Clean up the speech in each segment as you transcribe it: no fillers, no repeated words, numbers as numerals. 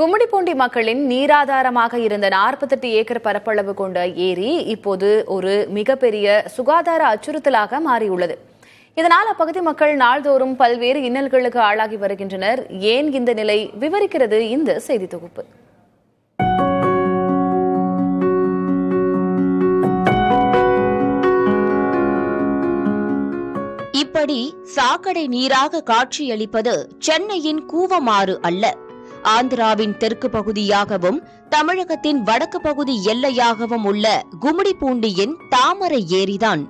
கும்மிடிப்பூண்டி மக்களின் நீராதாரமாக இருந்த 48 ஏக்கர் பரப்பளவு கொண்ட ஏரி இப்போது ஒரு மிகப்பெரிய சுகாதார அச்சுறுத்தலாக மாறியுள்ளது. இதனால் அப்பகுதி மக்கள் நாள்தோறும் பல்வேறு இன்னல்களுக்கு ஆளாகி வருகின்றனர். ஏன் இந்த நிலை? விவரிக்கிறது இந்த செய்தி தொகுப்பு. இப்படி சாக்கடை நீராக காட்சியளிப்பது சென்னையின் கூவமாறு அல்ல, ஆந்திராவின் தெற்கு பகுதியாகவும் தமிழகத்தின் வடக்கு பகுதி எல்லையாகவும் உள்ள கும்மிடிப்பூண்டியின் தாமரை ஏரிதான்.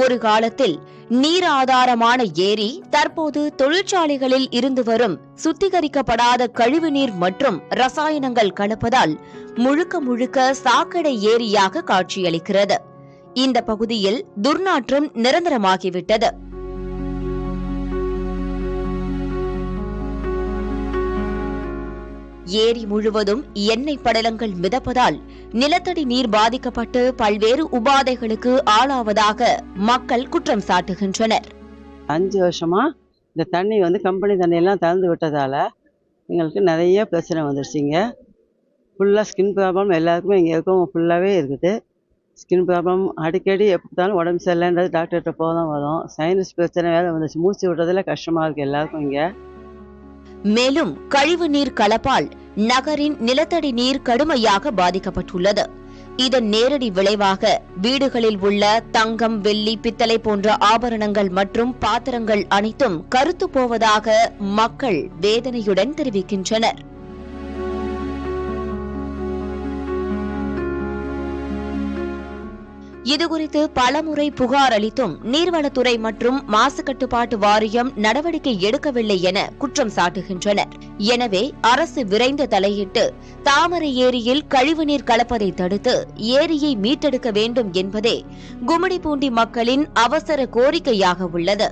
ஒரு காலத்தில் நீர் ஆதாரமான ஏரி தற்போது தொழிற்சாலைகளில் இருந்து வரும் சுத்திகரிக்கப்படாத கழிவுநீர் மற்றும் ரசாயனங்கள் கலப்பதால் முழுக்க முழுக்க சாக்கடை ஏரியாக காட்சியளிக்கிறது. இந்த பகுதியில் துர்நாற்றம் நிரந்தரமாகிவிட்டது. ஏரி முழுவதும் எண்ணெய் படலங்கள் மிதப்பதால் நிலத்தடி நீர் பாதிக்கப்பட்டு பல்வேறு உபாதைகளுக்கு ஆளாவதாக மக்கள் குற்றம் சாட்டுகின்றனர். 5 வருஷமா இந்த தண்ணி கம்பெனி தண்ணியெல்லாம் திறந்து விட்டதால எங்களுக்கு நிறைய பிரச்சனை வந்துருச்சுங்க. ஃபுல்லாக ஸ்கின் ப்ராப்ளம் எல்லாருக்குமே இங்கே இருக்கும், ஃபுல்லாகவே இருக்குது. ஸ்கின் ப்ராப்ளம் அடிக்கடி எப்படித்தாலும் உடம்பு சரியில்லைன்றது டாக்டர்கிட்ட போக தான் வரும். சைனஸ் பிரச்சனை வேறு வந்துச்சு, மூச்சு விடுறதுல கஷ்டமாக இருக்குது எல்லாருக்கும் இங்கே. மேலும் கழிவு நீர் கலப்பால் நகரின் நிலத்தடி நீர் கடுமையாக பாதிக்கப்பட்டுள்ளது. இதன் நேரடி விளைவாக வீடுகளில் உள்ள தங்கம், வெள்ளி, பித்தளை போன்ற ஆபரணங்கள் மற்றும் பாத்திரங்கள் அனைத்தும் கருத்து போவதாக மக்கள் வேதனையுடன் தெரிவிக்கின்றனர். இதுகுறித்து பலமுறை புகார் அளித்தும் நீர்வளத்துறை மற்றும் மாசு கட்டுப்பாட்டு வாரியம் நடவடிக்கை எடுக்கவில்லை என குற்றம் சாட்டுகின்றனர். எனவே அரசு விரைந்து தலையிட்டு தாமரை ஏரியில் கழிவுநீர் கலப்பதை தடுத்து ஏரியை மீட்டெடுக்க வேண்டும் என்பதே கும்மிடிப்பூண்டி மக்களின் அவசர கோரிக்கையாக உள்ளது.